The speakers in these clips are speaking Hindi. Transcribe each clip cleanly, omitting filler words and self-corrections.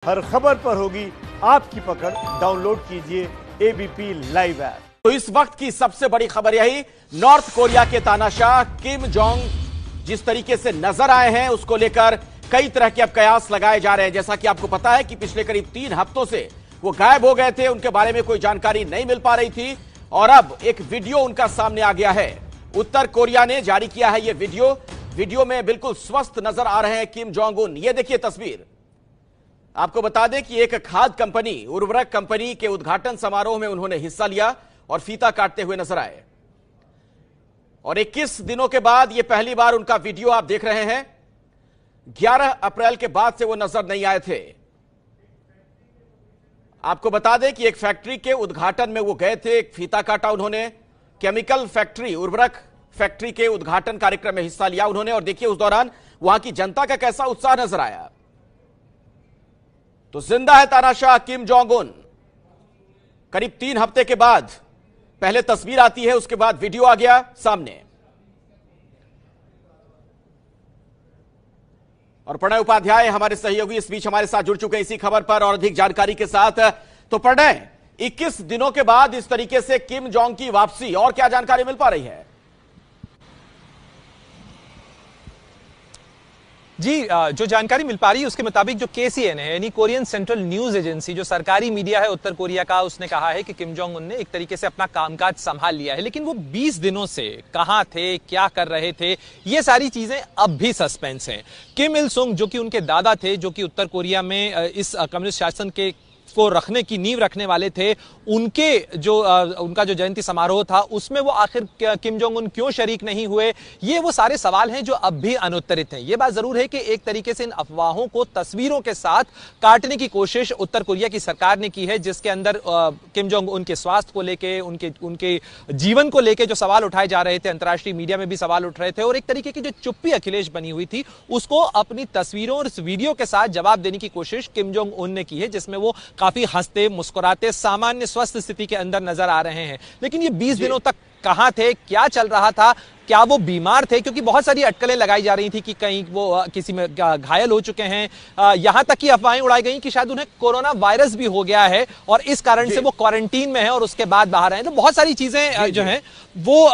हर खबर पर होगी आपकी पकड़। डाउनलोड कीजिए एबीपी लाइव ऐप। तो इस वक्त की सबसे बड़ी खबर यही, नॉर्थ कोरिया के तानाशाह किम जोंग जिस तरीके से नजर आए हैं उसको लेकर कई तरह के अब कयास लगाए जा रहे हैं। जैसा कि आपको पता है कि पिछले करीब 3 हफ्तों से वो गायब हो गए थे, उनके बारे में कोई जानकारी नहीं मिल पा रही थी और अब एक वीडियो उनका सामने आ गया है। उत्तर कोरिया ने जारी किया है ये वीडियो में बिल्कुल स्वस्थ नजर आ रहे हैं किम जोंग उन। ये देखिए तस्वीर। आपको बता दें कि एक खाद्य कंपनी, उर्वरक कंपनी के उद्घाटन समारोह में उन्होंने हिस्सा लिया और फीता काटते हुए नजर आए। और 21 दिनों के बाद यह पहली बार उनका वीडियो आप देख रहे हैं। 11 अप्रैल के बाद से वो नजर नहीं आए थे। आपको बता दें कि एक फैक्ट्री के उद्घाटन में वो गए थे, एक फीता काटा उन्होंने। केमिकल फैक्ट्री, उर्वरक फैक्ट्री के उद्घाटन कार्यक्रम में हिस्सा लिया उन्होंने और देखिए उस दौरान वहां की जनता का कैसा उत्साह नजर आया। तो जिंदा है तानाशाह किम जोंग उन। करीब 3 हफ्ते के बाद पहले तस्वीर आती है, उसके बाद वीडियो आ गया सामने। और प्रणय उपाध्याय हमारे सहयोगी इस बीच हमारे साथ जुड़ चुके हैं इसी खबर पर और अधिक जानकारी के साथ। तो प्रणय, 21 दिनों के बाद इस तरीके से किम जोंग की वापसी, और क्या जानकारी मिल पा रही है? जी, जो जानकारी मिल पा रही है उसके मुताबिक जो KCN है यानी कोरियन सेंट्रल न्यूज एजेंसी, जो सरकारी मीडिया है उत्तर कोरिया का, उसने कहा है कि किम जोंग उन ने एक तरीके से अपना कामकाज संभाल लिया है। लेकिन वो 20 दिनों से कहां थे, क्या कर रहे थे, ये सारी चीजें अब भी सस्पेंस हैं। किम इल सुंग, जो कि उनके दादा थे, जो कि उत्तर कोरिया में इस कम्युनिस्ट शासन के को रखने की नींव रखने वाले थे, उनका जो जयंती समारोह था उसमें वो आखिर किम जोंग उन क्यों शरीक नहीं हुए, ये वो सारे सवाल हैं जो अब भी अनुत्तरित हैं। ये बात जरूर है कि एक तरीके से इन अफवाहों को तस्वीरों के साथ काटने की कोशिश उत्तर कोरिया की सरकार ने की है, जिसके अंदर किम जोंग उन के स्वास्थ्य को लेके, उनके जीवन को लेके जो सवाल उठाए जा रहे थे, अंतर्राष्ट्रीय मीडिया में भी सवाल उठ रहे थे, और एक तरीके की जो चुप्पी अखिलेश बनी हुई थी उसको अपनी तस्वीरों और इस वीडियो के साथ जवाब देने की कोशिश किम जोंग उन ने की है, जिसमें वो काफी हंसते मुस्कुराते सामान्य स्वस्थ स्थिति के अंदर नजर आ रहे हैं। लेकिन ये 20 दिनों तक कहां थे, क्या चल रहा था, क्या वो बीमार थे? क्योंकि बहुत सारी अटकलें लगाई जा रही थी कि कहीं वो किसी में घायल हो चुके हैं, यहां तक कि अफवाहें उड़ाई गई कि शायद उन्हें कोरोना वायरस भी हो गया है और इस कारण से वो क्वारंटीन में है और उसके बाद बाहर आए। तो बहुत सारी चीजें जो हैं वो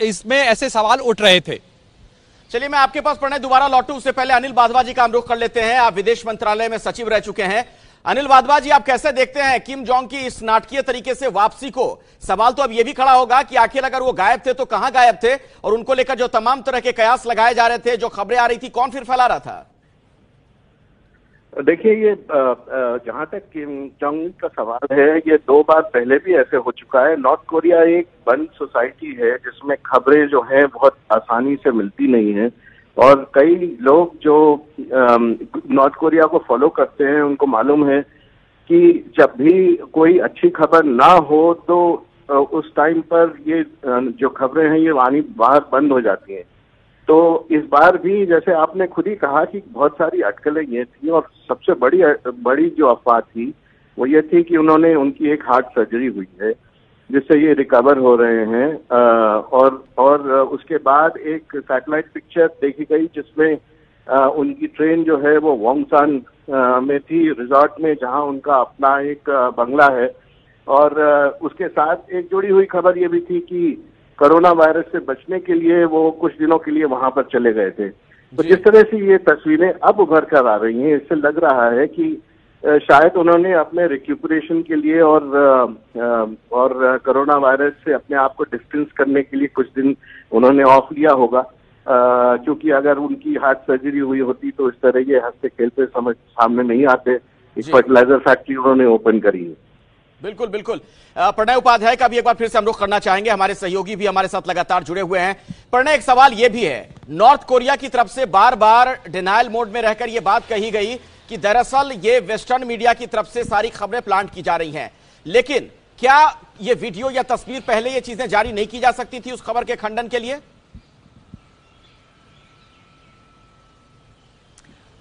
इसमें ऐसे सवाल उठ रहे थे। चलिए मैं आपके पास प्रणय दोबारा लौटूं, उससे पहले अनिल वाधवा जी का हम रुख कर लेते हैं। आप विदेश मंत्रालय में सचिव रह चुके हैं। अनिल वाधवा जी, आप कैसे देखते हैं किम जोंग की इस नाटकीय तरीके से वापसी को? सवाल तो अब यह भी खड़ा होगा कि आखिर अगर वो गायब थे तो कहां गायब थे, और उनको लेकर जो तमाम तरह के कयास लगाए जा रहे थे, जो खबरें आ रही थी, कौन फिर फैला रहा था? देखिए, ये जहां तक किम जोंग का सवाल है, ये 2 बार पहले भी ऐसे हो चुका है। नॉर्थ कोरिया एक बंद सोसाइटी है जिसमें खबरें जो है बहुत आसानी से मिलती नहीं है, और कई लोग जो नॉर्थ कोरिया को फॉलो करते हैं उनको मालूम है कि जब भी कोई अच्छी खबर ना हो तो उस टाइम पर ये जो खबरें हैं ये आनी बाहर बंद हो जाती हैं। तो इस बार भी जैसे आपने खुद ही कहा कि बहुत सारी अटकलें ये थी, और सबसे बड़ी जो अफवाह थी वो ये थी कि उनकी एक हार्ट सर्जरी हुई है जिससे ये रिकवर हो रहे हैं। और उसके बाद एक सैटेलाइट पिक्चर देखी गई जिसमें उनकी ट्रेन जो है वो वोंगसान में थी, रिजॉर्ट में, जहां उनका अपना एक बंगला है। और उसके साथ एक जुड़ी हुई खबर ये भी थी कि कोरोना वायरस से बचने के लिए वो कुछ दिनों के लिए वहां पर चले गए थे। तो जिस तरह से ये तस्वीरें अब उभर कर आ रही हैं, इससे लग रहा है कि शायद उन्होंने अपने रिक्यूपरेशन के लिए और कोरोना वायरस से अपने आप को डिस्टेंस करने के लिए कुछ दिन उन्होंने ऑफ लिया होगा। क्योंकि अगर उनकी हार्ट सर्जरी हुई होती तो इस तरह ये हंसते खेलते सामने नहीं आते। एक फर्टिलाइजर फैक्ट्री उन्होंने ओपन करी है। बिल्कुल बिल्कुल। प्रणय उपाध्याय का भी एक बार फिर से हम रुख करना चाहेंगे, हमारे सहयोगी भी हमारे साथ लगातार जुड़े हुए हैं। प्रणय, एक सवाल यह भी है, नॉर्थ कोरिया की तरफ से बार बार डिनायल मोड में रहकर यह बात कही गई कि दरअसल ये वेस्टर्न मीडिया की तरफ से सारी खबरें प्लांट की जा रही हैं, लेकिन क्या ये वीडियो या तस्वीर पहले ये चीजें जारी नहीं की जा सकती थी उस खबर के खंडन के लिए?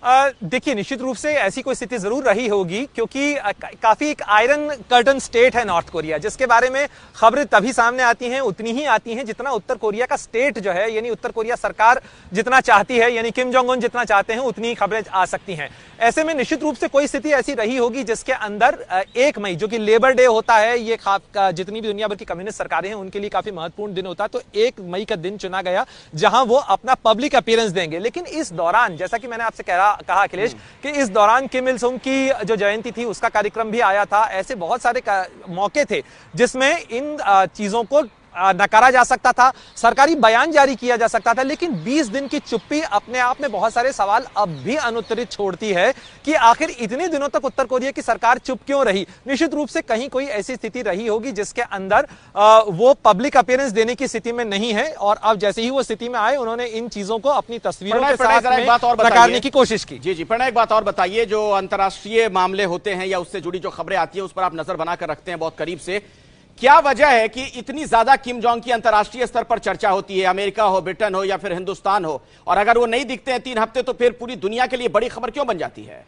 देखिए, निश्चित रूप से ऐसी कोई स्थिति जरूर रही होगी, क्योंकि काफी एक आयरन कर्टन स्टेट है नॉर्थ कोरिया, जिसके बारे में खबरें तभी सामने आती हैं, उतनी ही आती हैं जितना उत्तर कोरिया का स्टेट जो है, यानी उत्तर कोरिया सरकार जितना चाहती है, यानी किम जोंग उन जितना चाहते हैं, उतनी खबरें आ सकती हैं। ऐसे में निश्चित रूप से कोई स्थिति ऐसी रही होगी जिसके अंदर 1 मई, जो कि लेबर डे होता है, ये जितनी भी दुनिया भर की कम्युनिस्ट सरकारें हैं उनके लिए काफी महत्वपूर्ण दिन होता है, तो 1 मई का दिन चुना गया जहां वो अपना पब्लिक अपीयरेंस देंगे। लेकिन इस दौरान, जैसा कि मैंने आपसे कहा अखिलेश, कि इस दौरान किम इल सुंग की जो जयंती थी उसका कार्यक्रम भी आया था। ऐसे बहुत सारे मौके थे जिसमें इन चीजों को नकारा जा सकता था, सरकारी बयान जारी किया जा सकता था, लेकिन 20 दिन की चुप्पी अपने आप में बहुत सारे सवाल अब भी अनुत्तरित छोड़ती है कि आखिर इतने दिनों तक उत्तर कोरिया की सरकार चुप क्यों रही। निश्चित रूप से कहीं कोई ऐसी स्थिति रही होगी जिसके अंदर वो पब्लिक अपीयरेंस देने की स्थिति में नहीं है, और अब जैसे ही वो स्थिति में आए उन्होंने इन चीजों को अपनी तस्वीरों के साथ नकारने की कोशिश की। जी प्रणय, एक बात और बताइए, जो अंतर्राष्ट्रीय मामले होते हैं या उससे जुड़ी जो खबरें आती है उस पर आप नजर बनाकर रखते हैं बहुत करीब से, क्या वजह है कि इतनी ज्यादा किम जोंग की अंतर्राष्ट्रीय स्तर पर चर्चा होती है, अमेरिका हो, ब्रिटेन हो या फिर हिंदुस्तान हो, और अगर वो नहीं दिखते हैं 3 हफ्ते तो फिर पूरी दुनिया के लिए बड़ी खबर क्यों बन जाती है?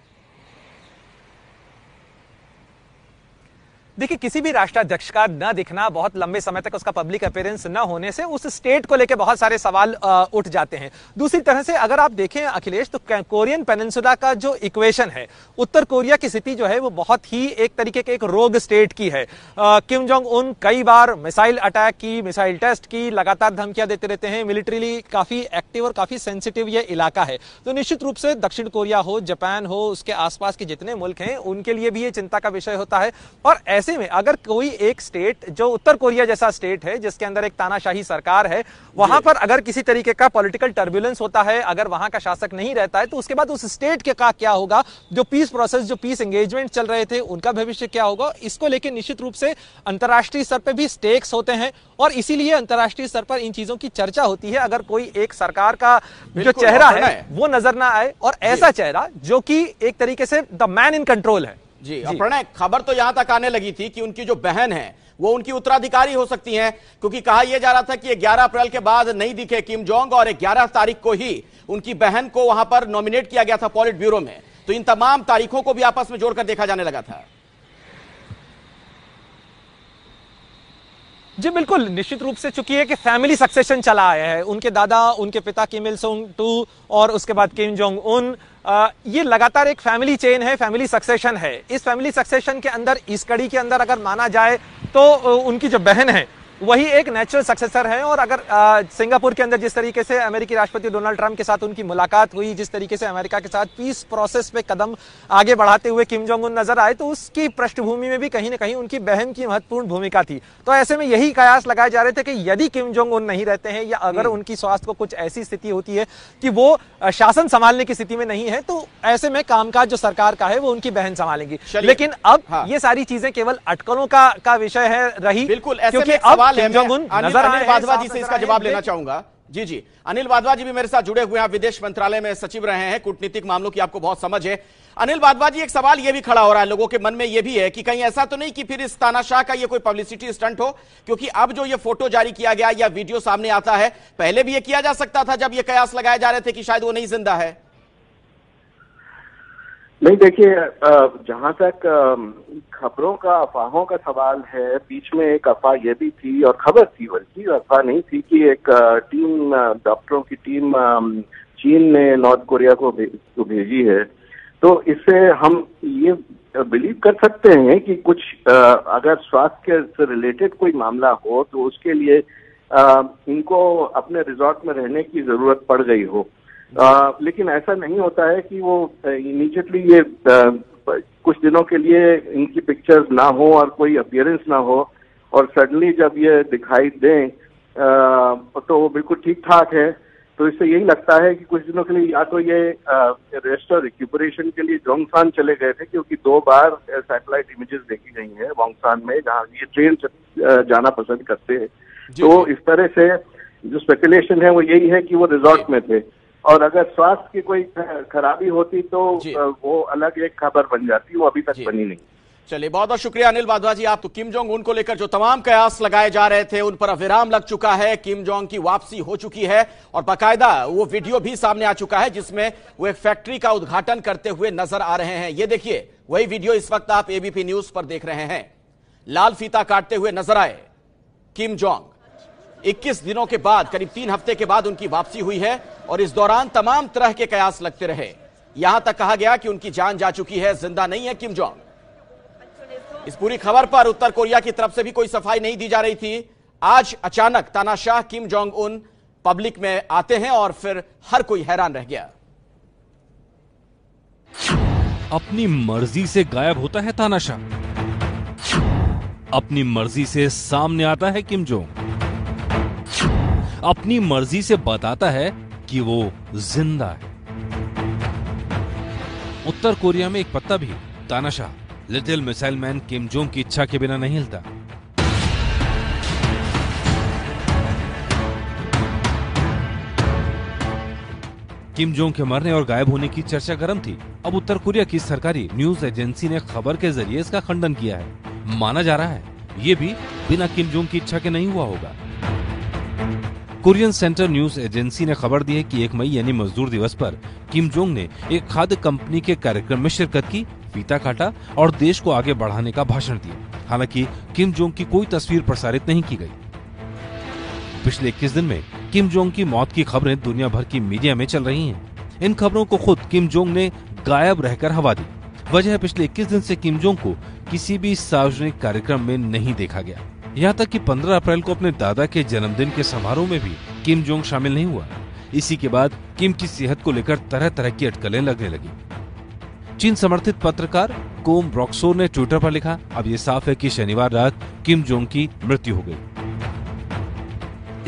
देखिए, किसी भी राष्ट्राध्यक्ष का न दिखना, बहुत लंबे समय तक उसका पब्लिक अपीयरेंस न होने से उस स्टेट को लेकर बहुत सारे सवाल उठ जाते हैं। दूसरी तरह से अगर आप देखें अखिलेश, तो कोरियन पेनिनसुला का जो इक्वेशन है, उत्तर कोरिया की स्थिति जो है वो बहुत ही एक तरीके के एक रोग स्टेट की है। किम जोंग उन कई बार मिसाइल अटैक की, मिसाइल टेस्ट की, लगातार धमकियां देते रहते हैं, मिलिट्रीली काफी एक्टिव और काफी सेंसिटिव ये इलाका है। तो निश्चित रूप से दक्षिण कोरिया हो, जापान हो, उसके आसपास के जितने मुल्क हैं उनके लिए भी ये चिंता का विषय होता है। और ऐसे में अगर कोई एक स्टेट, जो उत्तर कोरिया जैसा स्टेट है जिसके अंदर एक तानाशाही सरकार है, वहां पर अगर किसी तरीके का पॉलिटिकल टर्बुलेंस होता है, अगर वहां का शासक नहीं रहता है, तो उसके बाद उस स्टेट के का क्या होगा, जो पीस प्रोसेस, जो पीस एंगेजमेंट चल रहे थे, उनका भविष्य क्या होगा, इसको लेकर निश्चित रूप से अंतर्राष्ट्रीय स्तर पर भी स्टेक्स होते हैं, और इसीलिए अंतर्राष्ट्रीय स्तर पर इन चीजों की चर्चा होती है। अगर कोई एक सरकार का जो चेहरा है वो नजर ना आए, और ऐसा चेहरा जो कि एक तरीके से द मैन इन कंट्रोल है। जी प्रणय, खबर तो यहां तक आने लगी थी कि उनकी जो बहन है वो उनकी उत्तराधिकारी हो सकती हैं, क्योंकि कहा यह जा रहा था कि 11 अप्रैल के बाद नहीं दिखे किम जोंग, और 11 तारीख को ही उनकी बहन को वहां पर नॉमिनेट किया गया था पॉलिट ब्यूरो में। तो इन तमाम तारीखों को भी आपस में जोड़कर देखा जाने लगा था। जी बिल्कुल, निश्चित रूप से चूंकि है कि फैमिली सक्सेशन चला आया है, उनके दादा, उनके पिता किम इल सुंग टू और उसके बाद किम जोंग उन, ये लगातार एक फैमिली चेन है, फैमिली सक्सेशन है। इस फैमिली सक्सेशन के अंदर, इस कड़ी के अंदर अगर माना जाए तो उनकी जो बहन है वही एक नेचुरल सक्सेसर है। और अगर सिंगापुर के अंदर जिस तरीके से अमेरिकी राष्ट्रपति डोनाल्ड ट्रंप के साथ उनकी मुलाकात हुई, जिस तरीके से अमेरिका के साथ पीस प्रोसेस पे कदम आगे बढ़ाते हुए किम जोंग उन नजर आए, तो उसकी पृष्ठभूमि में भी कहीं ना कहीं उनकी बहन की महत्वपूर्ण भूमिका थी। तो ऐसे में यही कयास लगाए जा रहे थे कि यदि किम जोंग उन नहीं रहते हैं, या अगर उनकी स्वास्थ्य को कुछ ऐसी स्थिति होती है कि वो शासन संभालने की स्थिति में नहीं है, तो ऐसे में कामकाज जो सरकार का है वो उनकी बहन संभालेंगी। लेकिन अब ये सारी चीजें केवल अटकलों का विषय है रही। बिल्कुल, क्योंकि अब किम जोंग उन नजर अनिल वाधवा जी से इसका जवाब लेना चाहूंगा। जी अनिल वाधवा जी भी मेरे साथ जुड़े हुए हैं, विदेश मंत्रालय में सचिव रहे हैं, कूटनीतिक मामलों की आपको बहुत समझ है। अनिल वाधवा जी, एक सवाल यह भी खड़ा हो रहा है लोगों के मन में, यह भी है कि कहीं ऐसा तो नहीं कि फिर इस तानाशाह का ये कोई पब्लिसिटी स्टंट हो, क्योंकि अब जो ये फोटो जारी किया गया या वीडियो सामने आता है, पहले भी ये किया जा सकता था जब ये कयास लगाए जा रहे थे कि शायद वो नहीं जिंदा है। नहीं, देखिए, जहां तक खबरों का, अफवाहों का सवाल है, बीच में एक अफवाह ये भी थी, और खबर थी बल्कि अफवाह नहीं थी, कि एक टीम, डॉक्टरों की टीम चीन ने नॉर्थ कोरिया को भेजी है। तो इससे हम ये बिलीव कर सकते हैं कि कुछ अगर स्वास्थ्य से रिलेटेड कोई मामला हो तो उसके लिए इनको अपने रिजॉर्ट में रहने की जरूरत पड़ गई हो। लेकिन ऐसा नहीं होता है कि वो इमीडिएटली ये कुछ दिनों के लिए इनकी पिक्चर्स ना हो और कोई अपीयरेंस ना हो, और सडनली जब ये दिखाई दें तो वो बिल्कुल ठीक ठाक है। तो इससे यही लगता है कि कुछ दिनों के लिए या तो ये रेस्ट और रिक्यूपरेशन के लिए जोंगसान चले गए थे, क्योंकि 2 बार सैटेलाइट इमेजेस देखी गई हैं वोंगसान में, जहाँ ये ट्रेन जाना पसंद करते हैं। तो इस तरह से जो स्पेकुलेशन है वो यही है कि वो रिजॉर्ट में थे, और अगर स्वास्थ्य की कोई खराबी होती तो वो अलग एक खबर बन जाती, वो अभी तक बनी नहीं। चलिए, बहुत बहुत शुक्रिया अनिल वाधवा जी। आप तो किम जोंग उन को लेकर जो तमाम कयास लगाए जा रहे थे उन पर अब विराम लग चुका है। किम जोंग की वापसी हो चुकी है और बाकायदा वो वीडियो भी सामने आ चुका है जिसमें वो एक फैक्ट्री का उद्घाटन करते हुए नजर आ रहे हैं। ये देखिए, वही वीडियो इस वक्त आप एबीपी न्यूज पर देख रहे हैं। लाल फीता काटते हुए नजर आए किम जोंग। 21 दिनों के बाद, करीब 3 हफ्ते के बाद उनकी वापसी हुई है और इस दौरान तमाम तरह के कयास लगते रहे। यहां तक कहा गया कि उनकी जान जा चुकी है, जिंदा नहीं है किम जोंग। इस पूरी खबर पर उत्तर कोरिया की तरफ से भी कोई सफाई नहीं दी जा रही थी। आज अचानक तानाशाह किम जोंग उन पब्लिक में आते हैं और फिर हर कोई हैरान रह गया। अपनी मर्जी से गायब होता है तानाशाह, अपनी मर्जी से सामने आता है किम जोंग, अपनी मर्जी से बताता है कि वो जिंदा है। उत्तर कोरिया में एक पत्ता भी तानाशाह little missile man Kim Jong की इच्छा के बिना नहीं हिलता। किम जोंग के मरने और गायब होने की चर्चा गर्म थी। अब उत्तर कोरिया की सरकारी न्यूज एजेंसी ने खबर के जरिए इसका खंडन किया है। माना जा रहा है ये भी बिना किम जोंग की इच्छा के नहीं हुआ होगा। कोरियन सेंटर न्यूज एजेंसी ने खबर दी है कि 1 मई यानी मजदूर दिवस पर किम जोंग ने एक खाद्य कंपनी के कार्यक्रम में शिरकत की, फीता काटा और देश को आगे बढ़ाने का भाषण दिया। हालांकि किम जोंग की कोई तस्वीर प्रसारित नहीं की गई। पिछले 21 दिन में किम जोंग की मौत की खबरें दुनिया भर की मीडिया में चल रही हैं। इन खबरों को खुद किम जोंग ने गायब रहकर हवा दी। वजह है पिछले 21 दिन से किम जोंग को किसी भी सार्वजनिक कार्यक्रम में नहीं देखा गया। यहाँ तक कि 15 अप्रैल को अपने दादा के जन्मदिन के समारोह में भी किम जोंग शामिल नहीं हुआ। इसी के बाद किम की सेहत को लेकर तरह तरह की अटकलें लगने लगी। चीन समर्थित पत्रकार कोम ब्रॉक्सोर ने ट्विटर पर लिखा, अब ये साफ है कि शनिवार रात किम जोंग की मृत्यु हो गई।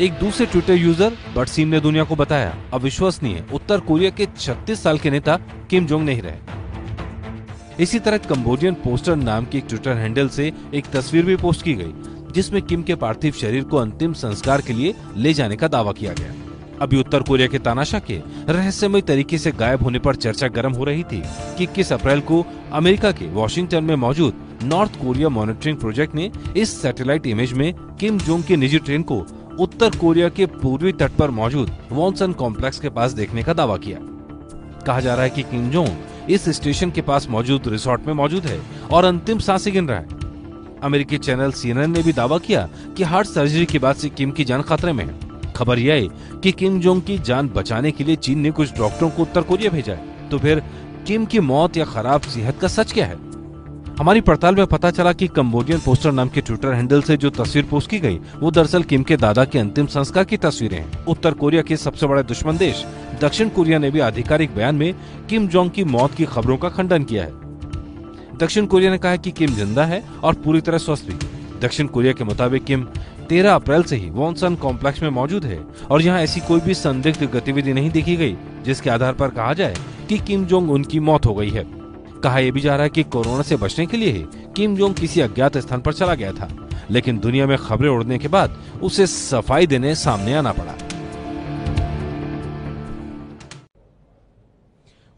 एक दूसरे ट्विटर यूजर बटसीम ने दुनिया को बताया, अविश्वसनीय, उत्तर कोरिया के 36 साल के नेता किम जोंग नहीं रहे। इसी तरह कंबोडियन पोस्टर नाम की एक ट्विटर हैंडल से एक तस्वीर भी पोस्ट की गई जिसमें किम के पार्थिव शरीर को अंतिम संस्कार के लिए ले जाने का दावा किया गया। अभी उत्तर कोरिया के तानाशाह के रहस्यमय तरीके से गायब होने पर चर्चा गर्म हो रही थी कि 21 अप्रैल को अमेरिका के वॉशिंगटन में मौजूद नॉर्थ कोरिया मॉनिटरिंग प्रोजेक्ट ने इस सैटेलाइट इमेज में किम जोंग की निजी ट्रेन को उत्तर कोरिया के पूर्वी तट पर मौजूद वॉनसन कॉम्प्लेक्स के पास देखने का दावा किया। कहा जा रहा है कि किम जोंग इस स्टेशन के पास मौजूद रिसोर्ट में मौजूद है और अंतिम सांसें गिन रहा है। अमेरिकी चैनल CNN ने भी दावा किया कि हार्ट सर्जरी के बाद से किम की जान खतरे में है। खबर यह है कि किम जोंग की जान बचाने के लिए चीन ने कुछ डॉक्टरों को उत्तर कोरिया भेजा है। तो फिर किम की मौत या खराब सेहत का सच क्या है? हमारी पड़ताल में पता चला कि कंबोडियन पोस्टर नाम के ट्विटर हैंडल से जो तस्वीर पोस्ट की गई वो दरअसल किम के दादा के अंतिम संस्कार की तस्वीरें हैं। उत्तर कोरिया के सबसे बड़े दुश्मन देश दक्षिण कोरिया ने भी आधिकारिक बयान में किम जोंग की मौत की खबरों का खंडन किया है। दक्षिण कोरिया ने कहा है कि किम जिंदा है और पूरी तरह स्वस्थ भी। दक्षिण कोरिया के मुताबिक किम 13 अप्रैल से ही वॉनसन कॉम्प्लेक्स में मौजूद है और यहाँ ऐसी कोई भी संदिग्ध गतिविधि नहीं देखी गई जिसके आधार पर कहा जाए कि किम जोंग उनकी मौत हो गई है। कहा यह भी जा रहा है कि कोरोना से बचने के लिए ही किम जोंग किसी अज्ञात स्थान पर चला गया था, लेकिन दुनिया में खबरें उड़ने के बाद उसे सफाई देने सामने आना पड़ा।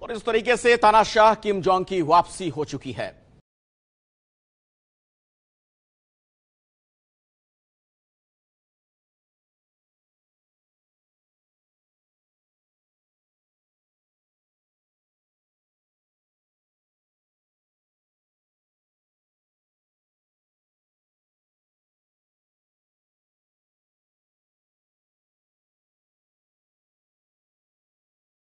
और इस तरीके से तानाशाह किम जोंग की वापसी हो चुकी है।